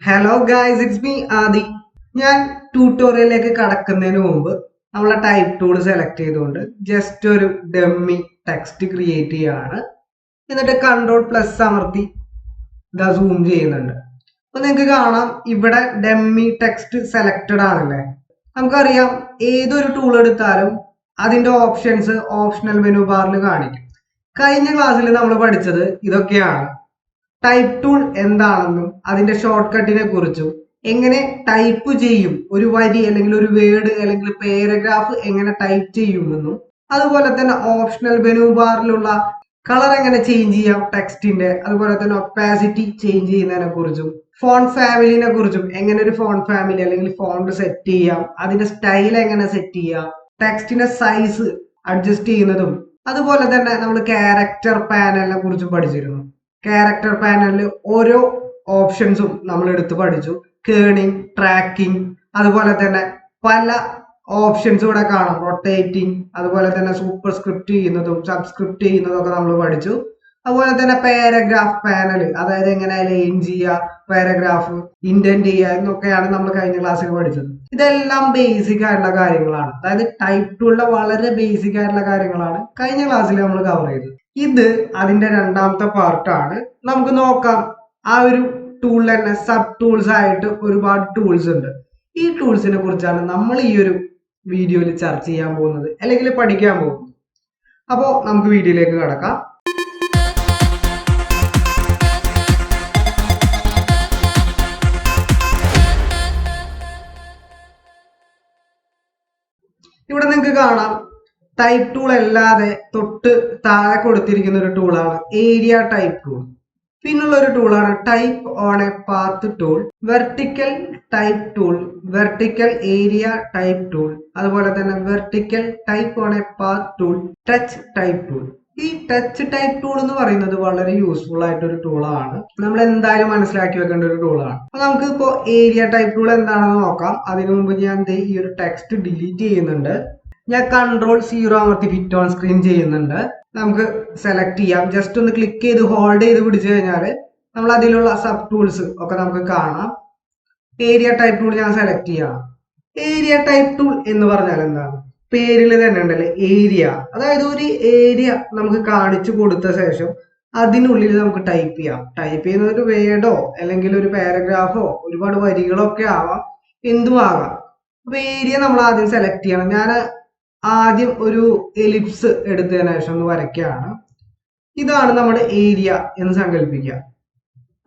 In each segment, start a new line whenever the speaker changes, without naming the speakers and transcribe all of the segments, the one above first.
Hello guys, it's me Adi. ഞാൻ ട്യൂട്ടോറിയലിലേക്ക് കടക്കുന്നതിന് മുമ്പ് നമ്മളെ ടൈപ്പ് ടൂൾ സെലക്ട് ചെയ്തുകൊണ്ട് ജസ്റ്റ് ഒരു ഡമ്മി ടെക്സ്റ്റ് ക്രിയേറ്റ് ചെയ്യാണ്. എന്നിട്ട് കൺട്രോൾ+ അമർത്തി ഇതാ സൂം ചെയ്യുന്നുണ്ട്. അപ്പൊ നിങ്ങൾക്ക് കാണാം ഇവിടെ ഡമ്മി ടെക്സ്റ്റ് സെലക്റ്റഡ് ആണല്ലേ. നമുക്കറിയാം ഏതൊരു ടൂൾ എടുത്താലും അതിന്റെ ഓപ്ഷൻസ് ഓപ്ഷണൽ മെനു ബാറിൽ കാണിക്കും. കഴിഞ്ഞ ക്ലാസ്സിൽ നമ്മൾ പഠിച്ചത് ഇതൊക്കെയാണ്. ടൈപ്പ് ടൂൾ എന്താണെന്നും അതിന്റെ ഷോർട്ട് കട്ടിനെ കുറിച്ചും എങ്ങനെ ടൈപ്പ് ചെയ്യും, ഒരു വരി അല്ലെങ്കിൽ ഒരു വേർഡ് അല്ലെങ്കിൽ പാരഗ്രാഫ് എങ്ങനെ ടൈപ്പ് ചെയ്യുമെന്നും അതുപോലെ തന്നെ ഓപ്ഷണൽ മെനു ബാറിലുള്ള കളർ എങ്ങനെ ചേഞ്ച് ചെയ്യാം ടെക്സ്റ്റിന്റെ, അതുപോലെ തന്നെ ഒപ്പാസിറ്റി ചേഞ്ച് ചെയ്യുന്നതിനെ കുറിച്ചും ഫോണ്ട് ഫാമിലിനെ കുറിച്ചും എങ്ങനെ ഒരു ഫോണ്ട് ഫാമിലി അല്ലെങ്കിൽ ഫോണ്ട് സെറ്റ് ചെയ്യാം, അതിന്റെ സ്റ്റൈൽ എങ്ങനെ സെറ്റ് ചെയ്യാം, ടെക്സ്റ്റിന്റെ സൈസ് അഡ്ജസ്റ്റ് ചെയ്യുന്നതും അതുപോലെ തന്നെ നമ്മൾ ക്യാരക്ടർ പാനലിനെ കുറിച്ചും പഠിച്ചിരുന്നു. ക്യാരക്ടർ പാനലിൽ ഓരോ ഓപ്ഷൻസും നമ്മൾ എടുത്ത് പഠിച്ചു. കേണിങ്, ട്രാക്കിംഗ്, അതുപോലെ തന്നെ പല ഓപ്ഷൻസ് ഇവിടെ കാണാം. റൊട്ടേറ്റിംഗ്, അതുപോലെ തന്നെ സൂപ്പർ സ്ക്രിപ്റ്റ് ചെയ്യുന്നതും സബ്സ്ക്രിപ്റ്റ് ചെയ്യുന്നതും ഒക്കെ നമ്മൾ പഠിച്ചു. അതുപോലെ തന്നെ പാരഗ്രാഫ് പാനൽ, അതായത് എങ്ങനെ ലൈൻ ചെയ്യുക, പാരഗ്രാഫ് ഇൻഡന്റ് ചെയ്യുക എന്നൊക്കെയാണ് നമ്മൾ കഴിഞ്ഞ ക്ലാസ്സിൽ പഠിച്ചത്. ഇതെല്ലാം ബേസിക് ആയിട്ടുള്ള കാര്യങ്ങളാണ്. അതായത് ടൈപ്പ് ടൂളിലെ വളരെ ബേസിക് ആയിട്ടുള്ള കാര്യങ്ങളാണ് കഴിഞ്ഞ ക്ലാസ്സിൽ നമ്മൾ കവർ ചെയ്തത്. ഇത് അതിന്റെ രണ്ടാമത്തെ പാർട്ടാണ്. നമുക്ക് നോക്കാം. ആ ഒരു ടൂളിൽ തന്നെ സബ് ടൂൾസ് ആയിട്ട് ഒരുപാട് ടൂൾസ് ഉണ്ട്. ഈ ടൂൾസിനെ കുറിച്ചാണ് നമ്മൾ ഈ ഒരു വീഡിയോയിൽ ചർച്ച ചെയ്യാൻ പോകുന്നത് അല്ലെങ്കിൽ പഠിക്കാൻ പോകുന്നത്. അപ്പോൾ നമുക്ക് വീഡിയോയിലേക്ക് കടക്കാം. ഇവിടെ നിങ്ങൾക്ക് കാണാം ടൈപ്പ് ടൂൾ അല്ലാതെ തൊട്ട് താഴെ കൊടുത്തിരിക്കുന്ന ഒരു ടൂളാണ് ഏരിയ ടൈപ്പ് ടൂൾ. പിന്നുള്ള ഒരു ടൂളാണ് type on a path tool, vertical type tool, vertical area type tool, അതുപോലെ തന്നെ vertical type on a path tool, touch type tool. ഈ ടച്ച് ടൈപ്പ് ടൂൾ എന്ന് പറയുന്നത് വളരെ യൂസ്ഫുൾ ആയിട്ടൊരു ടൂളാണ്. നമ്മൾ എന്തായാലും മനസ്സിലാക്കി വെക്കേണ്ട ഒരു ടൂളാണ്. അപ്പൊ നമുക്ക് ഇപ്പോൾ ഏരിയ ടൈപ്പ് ടൂൾ എന്താണെന്ന് നോക്കാം. അതിനു മുമ്പ് ഞാൻ ഈ ഒരു ടെക്സ്റ്റ് ഡിലീറ്റ് ചെയ്യുന്നുണ്ട്. ഞാൻ Ctrl+0 അമർത്തി ഫിറ്റ് ഓൺ സ്ക്രീൻ ചെയ്യുന്നുണ്ട്. നമുക്ക് സെലക്ട് ചെയ്യാം. ജസ്റ്റ് ഒന്ന് ക്ലിക്ക് ചെയ്ത് ഹോൾഡ് ചെയ്ത് പിടിച്ചു കഴിഞ്ഞാൽ നമ്മൾ അതിലുള്ള സബ് ടൂൾസ് ഒക്കെ നമുക്ക് കാണാം. ഏരിയ ടൈപ്പ് ടൂൾ ഞാൻ സെലക്ട് ചെയ്യാം. ഏരിയ ടൈപ്പ് ടൂൾ എന്ന് പറഞ്ഞാൽ എന്താണ്? പേരിൽ തന്നെ ഉണ്ടല്ലേ ഏരിയ. അതായത് ഒരു ഏരിയ നമുക്ക് കാണിച്ചു കൊടുത്ത ശേഷം അതിനുള്ളിൽ നമുക്ക് ടൈപ്പ് ചെയ്യാം. ടൈപ്പ് ചെയ്യുന്നത് ഒരു വേർഡോ അല്ലെങ്കിൽ ഒരു പാരഗ്രാഫോ ഒരുപാട് വരികളോ ഒക്കെ ആവാം, എന്തും ആകാം. അപ്പൊ ഏരിയ നമ്മൾ ആദ്യം സെലക്ട് ചെയ്യണം. ഞാൻ ആദ്യം ഒരു എലിപ്സ് എടുത്തതിന് ശേഷം ഒന്ന് വരയ്ക്കുകയാണ്. ഇതാണ് നമ്മുടെ ഏരിയ എന്ന് സങ്കല്പിക്കുക.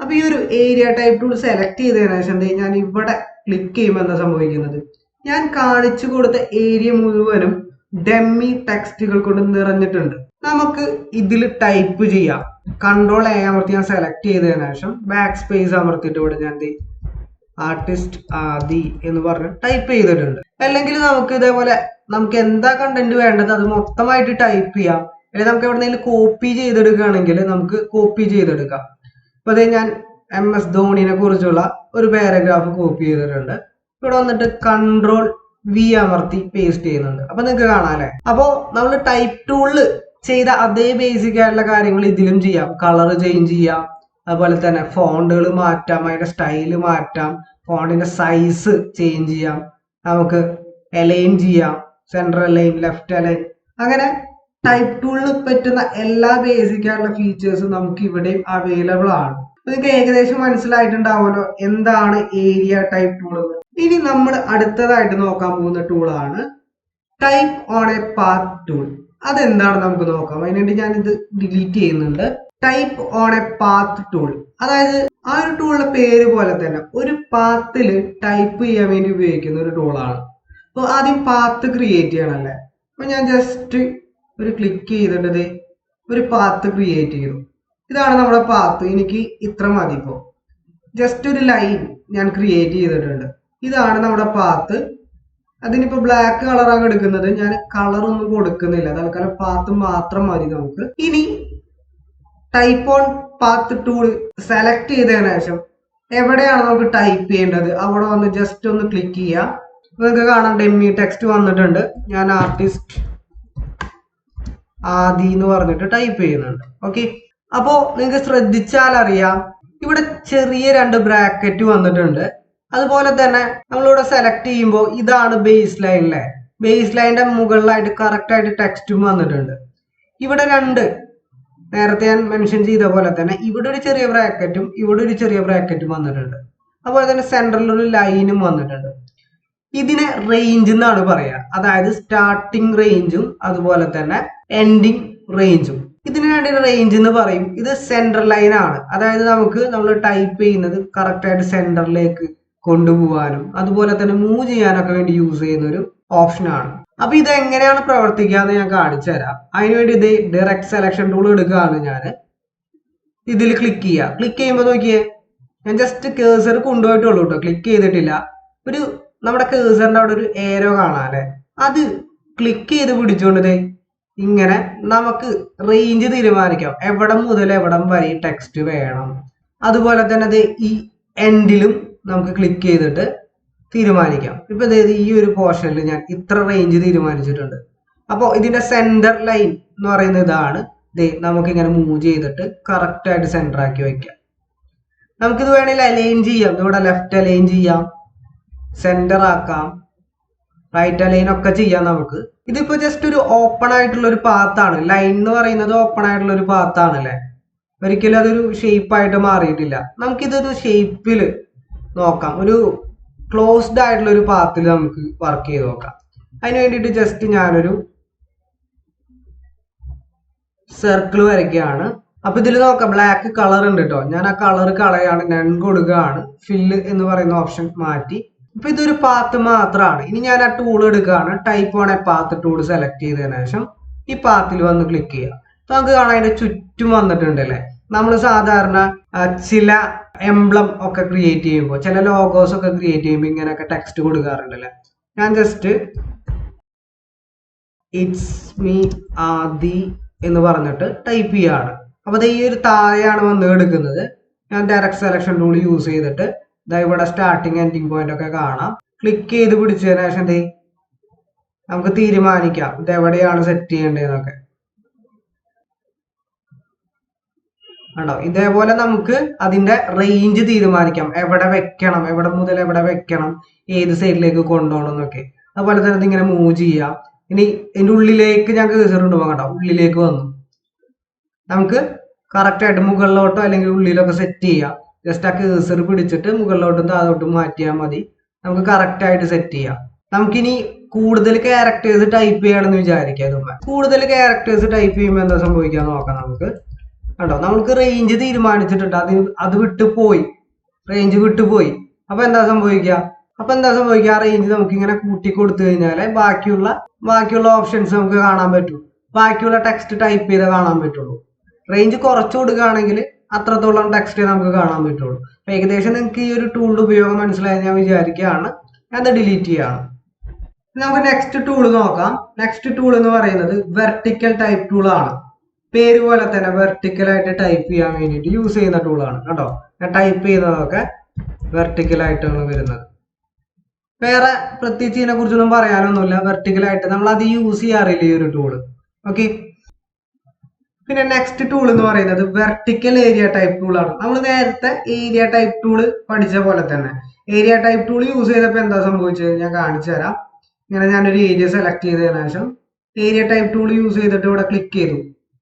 അപ്പൊ ഈ ഒരു ഏരിയ ടൈപ്പ് ടൂൾ സെലക്ട് ചെയ്തതിനു ശേഷം ഞാൻ ഇവിടെ ക്ലിക്ക് ചെയ്യുമ്പോൾ എന്താ സംഭവിക്കുന്നത്? ഞാൻ കാണിച്ചു കൊടുത്ത ഏരിയ മുഴുവനും ഡമ്മി ടെക്സ്റ്റുകൾ കൊണ്ട് നിറഞ്ഞിട്ടുണ്ട്. നമുക്ക് ഇതിൽ ടൈപ്പ് ചെയ്യാം. Ctrl+A അമർത്തി ഞാൻ സെലക്ട് ചെയ്തതിനു ശേഷം \_ അമർത്തിയിട്ട് ഇവിടെ ഞാൻ ആർട്ടിസ്റ്റ് ആദി എന്ന് പറഞ്ഞ് ടൈപ്പ് ചെയ്തിട്ടുണ്ട്. അല്ലെങ്കിൽ നമുക്ക് ഇതേപോലെ നമുക്ക് എന്താ കണ്ടന്റ് വേണ്ടത് അത് മൊത്തമായിട്ട് ടൈപ്പ് ചെയ്യാം. അല്ലെങ്കിൽ നമുക്ക് എവിടെന്നെങ്കിലും കോപ്പി ചെയ്തെടുക്കുകയാണെങ്കിൽ നമുക്ക് കോപ്പി ചെയ്തെടുക്കാം. അപ്പൊ അതേ ഞാൻ MS ധോണിനെ കുറിച്ചുള്ള ഒരു പാരഗ്രാഫ് കോപ്പി ചെയ്തിട്ടുണ്ട്. ഇവിടെ വന്നിട്ട് Ctrl+V അമർത്തി പേസ്റ്റ് ചെയ്യുന്നുണ്ട്. അപ്പൊ നിങ്ങൾക്ക് കാണാം അല്ലെ. അപ്പോ നമ്മൾ ടൈപ്പ് ടൂളിൽ ചെയ്ത അതേ ബേസിക് ആയിട്ടുള്ള കാര്യങ്ങൾ ഇതിലും ചെയ്യാം. കളർ ചേഞ്ച് ചെയ്യാം, അതുപോലെ തന്നെ ഫോണ്ടുകൾ മാറ്റാം, അതിന്റെ സ്റ്റൈല് മാറ്റാം, ഫോണ്ടിന്റെ സൈസ് ചേഞ്ച് ചെയ്യാം, നമുക്ക് അലൈൻ ചെയ്യാം, സെൻട്രൽ അലൈൻ, ലെഫ്റ്റ് അലൈൻ, അങ്ങനെ ടൈപ്പ് ടൂളിൽ പറ്റുന്ന എല്ലാ ബേസിക് ആയിട്ടുള്ള ഫീച്ചേഴ്സും നമുക്ക് ഇവിടെയും അവൈലബിൾ ആണ്. നിങ്ങൾക്ക് ഏകദേശം മനസ്സിലായിട്ടുണ്ടാവുമല്ലോ എന്താണ് ഏരിയ ടൈപ്പ് ടൂൾ എന്ന്. ഇനി നമ്മൾ അടുത്തതായിട്ട് നോക്കാൻ പോകുന്ന ടൂളാണ് type on a path tool. അതെന്താണ് നമുക്ക് നോക്കാം. അതിനുവേണ്ടി ഞാൻ ഇത് ഡിലീറ്റ് ചെയ്യുന്നുണ്ട്. Type on a path tool, അതായത് ആ ഒരു ടൂളിന്റെ പേര് പോലെ തന്നെ ഒരു പാത്തിൽ ടൈപ്പ് ചെയ്യാൻ വേണ്ടി ഉപയോഗിക്കുന്ന ഒരു ടൂളാണ്. അപ്പോൾ ആദ്യം പാത്ത് ക്രിയേറ്റ് ചെയ്യണമല്ലേ. അപ്പൊ ഞാൻ ജസ്റ്റ് ഒരു ക്ലിക്ക് ചെയ്തിട്ട് ഒരു പാത്ത് ക്രിയേറ്റ് ചെയ്തു. ഇതാണ് നമ്മുടെ പാത്ത്. എനിക്ക് ഇത്ര മതി. ഇപ്പോൾ ജസ്റ്റ് ഒരു ലൈൻ ഞാൻ ക്രിയേറ്റ് ചെയ്തിട്ടുണ്ട്. ഇതാണ് നമ്മുടെ പാത്ത്. അതിനിപ്പോ ബ്ലാക്ക് കളറാണ് എടുക്കുന്നത്. ഞാൻ കളർ ഒന്നും കൊടുക്കുന്നില്ല, തൽക്കാലം പാത്ത് മാത്രം മതി നമുക്ക്. ഇനി type own path tool select ചെയ്തതിനു ശേഷം എവിടെയാണ് നമുക്ക് ടൈപ്പ് ചെയ്യേണ്ടത് അവിടെ വന്ന് ജസ്റ്റ് ഒന്ന് ക്ലിക്ക് ചെയ്യാം. നിങ്ങൾക്ക് കാണാം ഡെമ്മി ടെക്സ്റ്റ് വന്നിട്ടുണ്ട്. ഞാൻ ആർട്ടിസ്റ്റ് ആദി എന്ന് പറഞ്ഞിട്ട് ടൈപ്പ് ചെയ്യുന്നുണ്ട്. ഓക്കെ, അപ്പോ നിങ്ങൾക്ക് ശ്രദ്ധിച്ചാൽ അറിയാം ഇവിടെ ചെറിയ 2 ബ്രാക്കറ്റ് വന്നിട്ടുണ്ട്. അതുപോലെ തന്നെ നമ്മളിവിടെ സെലക്ട് ചെയ്യുമ്പോൾ ഇതാണ് ബേസ് ലൈൻ അല്ലേ. ബേസ് ലൈനിന്റെ മുകളിലായിട്ട് കറക്റ്റ് ആയിട്ട് ടെക്സ്റ്റും വന്നിട്ടുണ്ട്. ഇവിടെ 2 നേരത്തെ ഞാൻ മെൻഷൻ ചെയ്ത പോലെ തന്നെ ഇവിടെ ഒരു ചെറിയ ബ്രാക്കറ്റും ഇവിടെ ഒരു ചെറിയ ബ്രാക്കറ്റും വന്നിട്ടുണ്ട്. അതുപോലെ തന്നെ സെൻട്രലിൽ ഒരു ലൈനും വന്നിട്ടുണ്ട്. ഇതിനെ റേഞ്ച് എന്നാണ് പറയുക. അതായത് സ്റ്റാർട്ടിങ് റേഞ്ചും അതുപോലെ തന്നെ എൻഡിങ് റേഞ്ചും. ഇതിന് വേണ്ടി റേഞ്ച് എന്ന് പറയും. ഇത് സെൻട്രൽ ലൈൻ ആണ്. അതായത് നമ്മൾ ടൈപ്പ് ചെയ്യുന്നത് കറക്റ്റ് ആയിട്ട് സെന്ററിലേക്ക് കൊണ്ടുപോകാനും അതുപോലെ തന്നെ മൂവ് ചെയ്യാനൊക്കെ വേണ്ടി യൂസ് ചെയ്യുന്ന ഒരു ഓപ്ഷൻ ആണ്. അപ്പൊ ഇത് എങ്ങനെയാണ് പ്രവർത്തിക്കാന്ന് ഞാൻ കാണിച്ചു തരാം. അതിനുവേണ്ടി ഇത് ഡയറക്റ്റ് സെലക്ഷൻ ടൂൾ എടുക്കുകയാണ്. ഞാൻ ഇതിൽ ക്ലിക്ക് ചെയ്യുക. ക്ലിക്ക് ചെയ്യുമ്പോൾ നോക്കിയേ, ഞാൻ ജസ്റ്റ് കേഴ്സർ കൊണ്ടുപോയിട്ടുള്ളൂ കേട്ടോ, ക്ലിക്ക് ചെയ്തിട്ടില്ല. നമ്മുടെ കേഴ്സറിന്റെ അവിടെ ഒരു ഏരോ കാണാം അല്ലെ, അത് ക്ലിക്ക് ചെയ്ത് പിടിച്ചുകൊണ്ട് ഇങ്ങനെ നമുക്ക് റേഞ്ച് തീരുമാനിക്കാം. എവിടം മുതൽ എവിടം വരെ ഈ ടെക്സ്റ്റ് വേണം. അതുപോലെ തന്നെ ഈ എൻഡിലും നമുക്ക് ക്ലിക്ക് ചെയ്തിട്ട് തീരുമാനിക്കാം. ഇപ്പൊ ഈ ഒരു പോർഷനിൽ ഞാൻ ഇത്ര റേഞ്ച് തീരുമാനിച്ചിട്ടുണ്ട്. അപ്പോൾ ഇതിന്റെ സെന്റർ ലൈൻ എന്ന് പറയുന്നത് ഇതാണ്. നമുക്ക് ഇങ്ങനെ മൂവ് ചെയ്തിട്ട് കറക്റ്റ് ആയിട്ട് സെന്റർ ആക്കി വെക്കാം. നമുക്കിത് വേണമെങ്കിൽ അലൈൻ ചെയ്യാം. ഇവിടെ ലെഫ്റ്റ് അലൈൻ ചെയ്യാം, സെന്റർ ആക്കാം, റൈറ്റ് അലൈൻ ഒക്കെ ചെയ്യാം നമുക്ക്. ഇതിപ്പോ ജസ്റ്റ് ഒരു ഓപ്പൺ ആയിട്ടുള്ള ഒരു പാത്താണ്. ലൈൻ എന്ന് പറയുന്നത് ഓപ്പൺ ആയിട്ടുള്ള ഒരു പാത്താണ് അല്ലെ. ഒരിക്കലും അതൊരു ഷേപ്പ് ആയിട്ട് മാറിയിട്ടില്ല. നമുക്കിതൊരു ഷേപ്പിൽ നോക്കാം. ഒരു ക്ലോസ്ഡ് ആയിട്ടുള്ള ഒരു പാത്തിൽ നമുക്ക് വർക്ക് ചെയ്ത് നോക്കാം. അതിന് വേണ്ടിയിട്ട് ജസ്റ്റ് ഞാനൊരു സർക്കിൾ വരയ്ക്കുകയാണ്. അപ്പൊ ഇതിൽ നോക്കാം, ബ്ലാക്ക് കളർ ഉണ്ട് കേട്ടോ. ഞാൻ ആ കളർ കളയാണ്, നൺ കൊടുക്കുകയാണ്. ഫില്ല് എന്ന് പറയുന്ന ഓപ്ഷൻ മാറ്റി. ഇപ്പൊ ഇതൊരു പാത്ത് മാത്രമാണ്. ഇനി ഞാൻ ആ ടൂൾ എടുക്കുകയാണ്. Type on a path tool select ചെയ്തതിനു ശേഷം ഈ പാത്തിൽ വന്ന് ക്ലിക്ക് ചെയ്യുക. അപ്പൊ നമുക്ക് കാണാൻ അതിന്റെ ചുറ്റും വന്നിട്ടുണ്ട് അല്ലെ. നമ്മൾ സാധാരണ ചില എംബ്ലം ഒക്കെ ക്രിയേറ്റ് ചെയ്യുമ്പോൾ, ചില ലോഗോസ് ഒക്കെ ക്രിയേറ്റ് ചെയ്യുമ്പോൾ ഇങ്ങനെയൊക്കെ ടെക്സ്റ്റ് കൊടുക്കാറുണ്ടല്ലേ. ഞാൻ ജസ്റ്റ് ഇറ്റ്സ് മീ ആദി എന്ന് പറഞ്ഞിട്ട് ടൈപ്പ് ചെയ്യാണ്. അപ്പൊ ഈ ഒരു താഴെയാണ് വന്ന് എടുക്കുന്നത്. ഞാൻ ഡയറക്റ്റ് സെലക്ഷൻ ടൂൾ യൂസ് ചെയ്തിട്ട് ഇവിടെ സ്റ്റാർട്ടിങ് എൻഡിങ് പോയിന്റ് ഒക്കെ കാണാം. ക്ലിക്ക് ചെയ്ത് പിടിച്ചതിന് ശേഷം നമുക്ക് തീരുമാനിക്കാം ഇത് എവിടെയാണ് സെറ്റ് ചെയ്യേണ്ടതെന്നൊക്കെ. കണ്ടോ, ഇതേപോലെ നമുക്ക് അതിന്റെ റേഞ്ച് തീരുമാനിക്കാം. എവിടെ വെക്കണം, എവിടെ മുതൽ എവിടെ വെക്കണം, ഏത് സൈഡിലേക്ക് കൊണ്ടുപോകണം എന്നൊക്കെ. അതുപോലെ തന്നെ ഇതിങ്ങനെ മൂവ് ചെയ്യാം. ഇനി ഇതിന്റെ ഉള്ളിലേക്ക് ഞാൻ കേസർ കൊണ്ടുപോകാം. കണ്ടോ, ഉള്ളിലേക്ക് വന്നു. നമുക്ക് കറക്റ്റ് ആയിട്ട് മുകളിലോട്ടോ അല്ലെങ്കിൽ ഉള്ളിലൊക്കെ സെറ്റ് ചെയ്യാം. ജസ്റ്റ് ആ കേസർ പിടിച്ചിട്ട് മുകളിലോട്ടും താഴോട്ടും മാറ്റിയാൽ മതി. നമുക്ക് കറക്റ്റ് ആയിട്ട് സെറ്റ് ചെയ്യാം. നമുക്കിനി കൂടുതൽ ക്യാരക്ടേഴ്സ് ടൈപ്പ് ചെയ്യണമെന്ന് വിചാരിക്കാം. കൂടുതൽ ക്യാരക്ടേഴ്സ് ടൈപ്പ് ചെയ്യുമ്പോൾ എന്താ സംഭവിക്കാന്ന് നോക്കാം നമുക്ക്. കണ്ടോ, നമുക്ക് റേഞ്ച് തീരുമാനിച്ചിട്ടുണ്ട്, അത് വിട്ടുപോയി, റേഞ്ച് വിട്ടുപോയി. അപ്പൊ എന്താ സംഭവിക്കുക, ആ റേഞ്ച് നമുക്ക് ഇങ്ങനെ കൂട്ടി കൊടുത്തു കഴിഞ്ഞാല് ബാക്കിയുള്ള ഓപ്ഷൻസ് നമുക്ക് കാണാൻ പറ്റും. ബാക്കിയുള്ള ടെക്സ്റ്റ് ടൈപ്പ് ചെയ്ത് കാണാൻ പറ്റുള്ളൂ. റേഞ്ച് കുറച്ചു കൊടുക്കുകയാണെങ്കിൽ അത്രത്തോളം ടെക്സ്റ്റ് നമുക്ക് കാണാൻ പറ്റുള്ളൂ. അപ്പൊ ഏകദേശം നിങ്ങൾക്ക് ഈ ഒരു ടൂളിന്റെ ഉപയോഗം മനസ്സിലായെന്ന് ഞാൻ വിചാരിക്കുകയാണ്. അത് ഡിലീറ്റ് ചെയ്യാണ്. നമുക്ക് നെക്സ്റ്റ് ടൂൾ നോക്കാം. നെക്സ്റ്റ് ടൂൾ എന്ന് പറയുന്നത് വെർട്ടിക്കൽ ടൈപ്പ് ടൂൾ ആണ്. പേര് പോലെ തന്നെ വെർട്ടിക്കൽ ആയിട്ട് ടൈപ്പ് ചെയ്യാൻ വേണ്ടിയിട്ട് യൂസ് ചെയ്യുന്ന ടൂളാണ് കേട്ടോ. ഞാൻ ടൈപ്പ് ചെയ്യുന്നതൊക്കെ വെർട്ടിക്കൽ ആയിട്ടാണ് വരുന്നത്. വേറെ പ്രത്യേകിച്ച് ഇതിനെ കുറിച്ചൊന്നും പറയാനൊന്നുമില്ല. വെർട്ടിക്കൽ ആയിട്ട് നമ്മൾ അത് യൂസ് ചെയ്യാറില്ല ഈ ഒരു ടൂള്. ഓക്കെ. പിന്നെ നെക്സ്റ്റ് ടൂൾ എന്ന് പറയുന്നത് വെർട്ടിക്കൽ ഏരിയ ടൈപ്പ് ടൂളാണ്. നമ്മൾ നേരത്തെ ഏരിയ ടൈപ്പ് ടൂള് പഠിച്ച പോലെ തന്നെ ഏരിയ ടൈപ്പ് ടൂൾ യൂസ് ചെയ്തപ്പോൾ എന്താ സംഭവിച്ചത് ഞാൻ കാണിച്ചു തരാം. ഇങ്ങനെ ഞാനൊരു ഏരിയ സെലക്ട് ചെയ്തതിനു ശേഷം ഏരിയ ടൈപ്പ് ടൂൾ യൂസ് ചെയ്തിട്ട് ഇവിടെ ക്ലിക്ക് ചെയ്തു.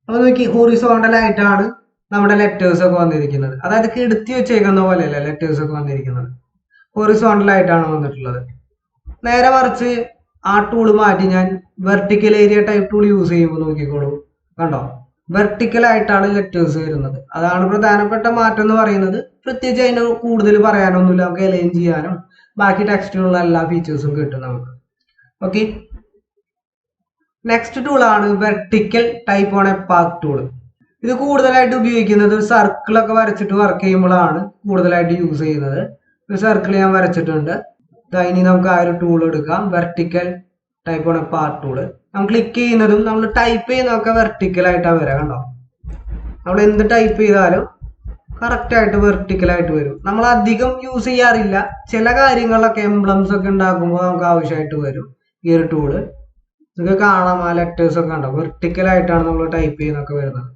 അപ്പൊ നോക്കി, ഹൊറിസോണ്ടൽ ആയിട്ടാണ് നമ്മുടെ ലെറ്റേഴ്സ് ഒക്കെ വന്നിരിക്കുന്നത്. അതായത് കിടത്തി വെച്ചേക്കുന്ന പോലെയല്ല ലെറ്റേഴ്സ് ഒക്കെ വന്നിരിക്കുന്നത്, ഹൊറിസോണ്ടൽ ആയിട്ടാണ് വന്നിട്ടുള്ളത്. നേരെ മറിച്ച് ആ ടൂൾ മാറ്റി ഞാൻ vertical area type tool use ചെയ്യുമ്പോൾ നോക്കിക്കോളൂ, കണ്ടോ, വെർട്ടിക്കൽ ആയിട്ടാണ് ലെറ്റേഴ്സ് വരുന്നത്. അതാണ് പ്രധാനപ്പെട്ട മാറ്റം എന്ന് പറയുന്നത്. പ്രത്യേകിച്ച് അതിന് കൂടുതൽ പറയാനൊന്നുമില്ല. നമുക്ക് അലൈൻ ചെയ്യാനും ബാക്കി ടെക്സ്റ്റിലുള്ള എല്ലാ ഫീച്ചേഴ്സും കിട്ടും നമുക്ക്. ഓക്കെ. നെക്സ്റ്റ് ടൂൾ ആണ് vertical type on a path tool. ഇത് കൂടുതലായിട്ട് ഉപയോഗിക്കുന്നത് ഒരു സർക്കിളൊക്കെ വരച്ചിട്ട് വർക്ക് ചെയ്യുമ്പോഴാണ് കൂടുതലായിട്ട് യൂസ് ചെയ്യുന്നത്. ഒരു സർക്കിൾ ഞാൻ വരച്ചിട്ടുണ്ട്. ഇനി നമുക്ക് ആ ഒരു ടൂൾ എടുക്കാം, vertical type on a path tool. നമ്മൾ ക്ലിക്ക് ചെയ്യുന്നതും നമ്മൾ ടൈപ്പ് ചെയ്യുന്നതൊക്കെ വെർട്ടിക്കൽ ആയിട്ടാണ് വരിക. കണ്ടോ, നമ്മൾ എന്ത് ടൈപ്പ് ചെയ്താലും കറക്റ്റ് ആയിട്ട് വെർട്ടിക്കൽ ആയിട്ട് വരും. നമ്മൾ അധികം യൂസ് ചെയ്യാറില്ല. ചില കാര്യങ്ങളിലൊക്കെ എംബ്ലംസ് ഒക്കെ ഉണ്ടാക്കുമ്പോൾ നമുക്ക് ആവശ്യമായിട്ട് വരും ഈ ഒരു ടൂള്. നിങ്ങൾക്ക് കാണാം, ആ ലെറ്റേഴ്സ് ഒക്കെ ഉണ്ടോ, വെർട്ടിക്കൽ ആയിട്ടാണ് നമ്മൾ ടൈപ്പ് ചെയ്യുന്നതൊക്കെ വരുന്നത്.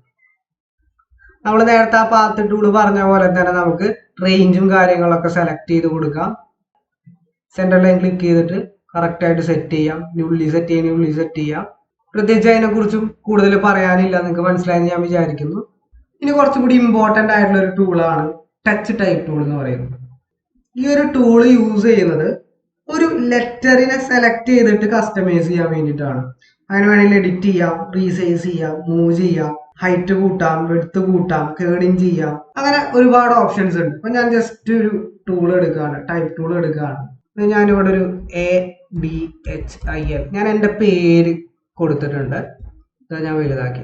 നമ്മൾ നേരത്തെ ആ പാത്ത് ടൂള് പറഞ്ഞ പോലെ തന്നെ നമുക്ക് റേഞ്ചും കാര്യങ്ങളൊക്കെ സെലക്ട് ചെയ്ത് കൊടുക്കാം. സെന്റർ ലൈൻ ക്ലിക്ക് ചെയ്തിട്ട് കറക്റ്റ് ആയിട്ട് സെറ്റ് ചെയ്യാം. ഉള്ളി സെറ്റ് ചെയ്യാൻ ഉള്ളി സെറ്റ് ചെയ്യാം. പ്രത്യേകിച്ച് അതിനെക്കുറിച്ചും കൂടുതൽ പറയാനില്ല, നിങ്ങൾക്ക് മനസ്സിലായെന്ന് ഞാൻ വിചാരിക്കുന്നു. ഇനി കുറച്ചും കൂടി ഇമ്പോർട്ടൻ്റ് ആയിട്ടുള്ള ഒരു ടൂളാണ് ടച്ച് ടൈപ്പ് ടൂൾ എന്ന് പറയുന്നത്. ഈ ഒരു ടൂള് യൂസ് ചെയ്യുന്നത് ഒരു ലെറ്ററിനെ സെലക്ട് ചെയ്തിട്ട് കസ്റ്റമൈസ് ചെയ്യാൻ വേണ്ടിയിട്ടാണ്. അങ്ങനെ വേണമെങ്കിൽ എഡിറ്റ് ചെയ്യാം, റീസൈസ് ചെയ്യാം, മൂവ് ചെയ്യാം, ഹൈറ്റ് കൂട്ടാം, വെഡ്ത്ത് കൂട്ടാം, കേണിങ് ചെയ്യാം, അങ്ങനെ ഒരുപാട് ഓപ്ഷൻസ് ഉണ്ട്. അപ്പൊ ഞാൻ ജസ്റ്റ് ഒരു ടൂൾ എടുക്കുകയാണ്, ടൈപ്പ് ടൂൾ എടുക്കുകയാണ്. ഞാനിവിടെ ഒരു ABHIL ഞാൻ എൻ്റെ പേര് കൊടുത്തിട്ടുണ്ട്. ഞാൻ വലുതാക്കി.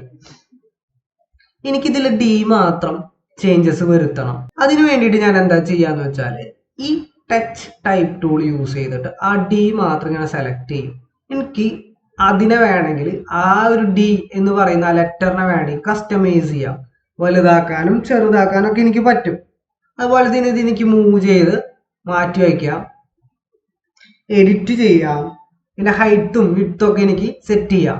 എനിക്കിതിൽ D മാത്രം ചേഞ്ചസ് വരുത്തണം. അതിനു വേണ്ടിയിട്ട് ഞാൻ എന്താ ചെയ്യാന്ന് വെച്ചാല് ഈ ടച്ച് ടൈപ്പ് ടൂൾ യൂസ് ചെയ്തിട്ട് ആ D മാത്രം ഞാൻ സെലക്ട് ചെയ്യും. എനിക്ക് അതിനെ വേണമെങ്കിൽ ആ ഒരു D എന്ന് പറയുന്ന ആ ലെറ്ററിനെ വേണമെങ്കിൽ കസ്റ്റമൈസ് ചെയ്യാം. വലുതാക്കാനും ചെറുതാക്കാനും ഒക്കെ എനിക്ക് പറ്റും. അതുപോലെ തന്നെ ഇത് എനിക്ക് മൂവ് ചെയ്ത് മാറ്റി വയ്ക്കാം, എഡിറ്റ് ചെയ്യാം, പിന്നെ ഹൈറ്റും വിഡ്ത്തും ഒക്കെ എനിക്ക് സെറ്റ് ചെയ്യാം.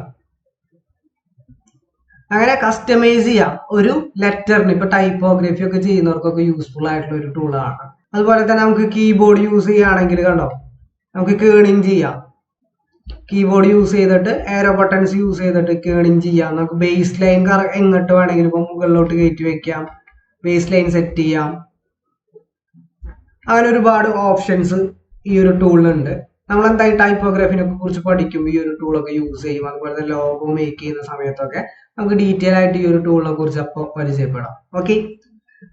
അങ്ങനെ കസ്റ്റമൈസ് ചെയ്യാം ഒരു ലെറ്ററിന്. ഇപ്പൊ ടൈപ്പോഗ്രഫി ഒക്കെ ചെയ്യുന്നവർക്കൊക്കെ യൂസ്ഫുൾ ആയിട്ടുള്ള ഒരു ടൂളാണ്. അതുപോലെ തന്നെ നമുക്ക് കീബോർഡ് യൂസ് ചെയ്യുകയാണെങ്കിൽ കണ്ടോ, നമുക്ക് കേണിങ് ചെയ്യാം. കീബോർഡ് യൂസ് ചെയ്തിട്ട് ഏരോ ബട്ടൺസ് യൂസ് ചെയ്തിട്ട് കേണിങ് ചെയ്യാം. നമുക്ക് ബേസ് ലൈൻ എങ്ങോട്ട് വേണമെങ്കിലും ഇപ്പൊ മുകളിലോട്ട് കയറ്റി വെക്കാം, ബേസ് ലൈൻ സെറ്റ് ചെയ്യാം. അങ്ങനെ ഒരുപാട് ഓപ്ഷൻസ് ഈ ഒരു ടൂളിലുണ്ട്. നമ്മൾ എന്തായാലും ടൈപ്പോഗ്രഫിനെ കുറിച്ച് പഠിക്കും, ഈ ഒരു ടൂളൊക്കെ യൂസ് ചെയ്യും. അതുപോലെ തന്നെ ലോഗോ മേക്ക് ചെയ്യുന്ന സമയത്തൊക്കെ നമുക്ക് ഡീറ്റെയിൽ ആയിട്ട് ഈ ഒരു ടൂളിനെ കുറിച്ച് അപ്പോൾ പരിചയപ്പെടാം. ഓക്കെ,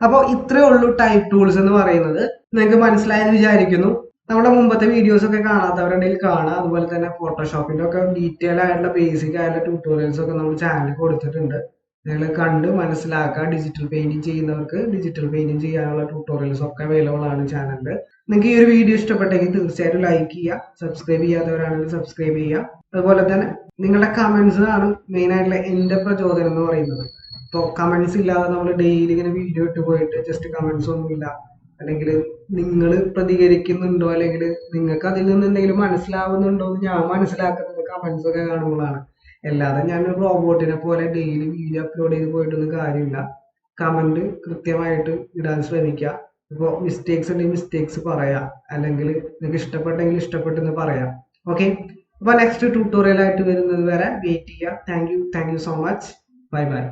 അപ്പോൾ ഇത്രയേ ഉള്ളൂ ടൈപ്പ് ടൂൾസ് എന്ന് പറയുന്നത്. നിങ്ങൾക്ക് മനസ്സിലായെന്ന് വിചാരിക്കുന്നു. നമ്മുടെ മുമ്പത്തെ വീഡിയോസ് ഒക്കെ കാണാത്തവരുണ്ടെങ്കിൽ കാണാം. അതുപോലെ തന്നെ ഫോട്ടോഷോപ്പിന്റെ ഒക്കെ ഡീറ്റെയിൽ ആയിട്ടുള്ള ബേസിക് ആയിട്ടുള്ള ട്യൂട്ടോറിയൽസ് ഒക്കെ നമ്മൾ ചാനലിൽ കൊടുത്തിട്ടുണ്ട്. നിങ്ങൾ കണ്ട് മനസ്സിലാക്കുക. ഡിജിറ്റൽ പെയിന്റിങ് ചെയ്യുന്നവർക്ക് ഡിജിറ്റൽ പെയിന്റിങ് ചെയ്യാനുള്ള ട്യൂട്ടോറിയൽസ് ഒക്കെ അവൈലബിൾ ആണ് ചാനലിൽ. നിങ്ങൾക്ക് ഈ ഒരു വീഡിയോ ഇഷ്ടപ്പെട്ടെങ്കിൽ തീർച്ചയായിട്ടും ലൈക്ക് ചെയ്യുക. സബ്സ്ക്രൈബ് ചെയ്യാത്തവരാണെങ്കിൽ സബ്സ്ക്രൈബ് ചെയ്യുക. അതുപോലെ തന്നെ നിങ്ങളുടെ കമന്റ്സ് ആണ് മെയിൻ ആയിട്ടുള്ള എന്റെ പ്രചോദനം എന്ന് പറയുന്നത്. ഇപ്പോൾ കമന്റ്സ് ഇല്ലാതെ നമ്മൾ ഡെയിലി ഇങ്ങനെ വീഡിയോ ഇട്ട് പോയിട്ട് ജസ്റ്റ് കമന്റ്സ് ഒന്നുമില്ല, അല്ലെങ്കിൽ നിങ്ങൾ പ്രതികരിക്കുന്നുണ്ടോ, അല്ലെങ്കിൽ നിങ്ങൾക്ക് അതിൽ നിന്ന് എന്തെങ്കിലും മനസ്സിലാവുന്നുണ്ടോ എന്ന് ഞാൻ മനസ്സിലാക്കുന്നത് കമന്റ്സ് ഒക്കെ കാണുമ്പോഴാണ്. അല്ലാതെ ഞാൻ ഒരു റോബോട്ടിനെ പോലെ ഡെയിലി വീഡിയോ അപ്ലോഡ് ചെയ്ത് പോയിട്ടൊന്നും കാര്യമില്ല. കമന്റ് കൃത്യമായിട്ട് ഇടാൻ ശ്രമിക്കുക. ഇപ്പോൾ മിസ്റ്റേക്സ് ഉണ്ടെങ്കിൽ മിസ്റ്റേക്സ് പറയാം, അല്ലെങ്കിൽ നിങ്ങൾക്ക് ഇഷ്ടപ്പെട്ടെങ്കിൽ ഇഷ്ടപ്പെട്ടെന്ന് പറയാം. ഓക്കെ, അപ്പോൾ നെക്സ്റ്റ് ട്യൂട്ടോറിയൽ ആയിട്ട് വരുന്നത് വരെ വെയിറ്റ് ചെയ്യുക. Thank you so much. Bye bye.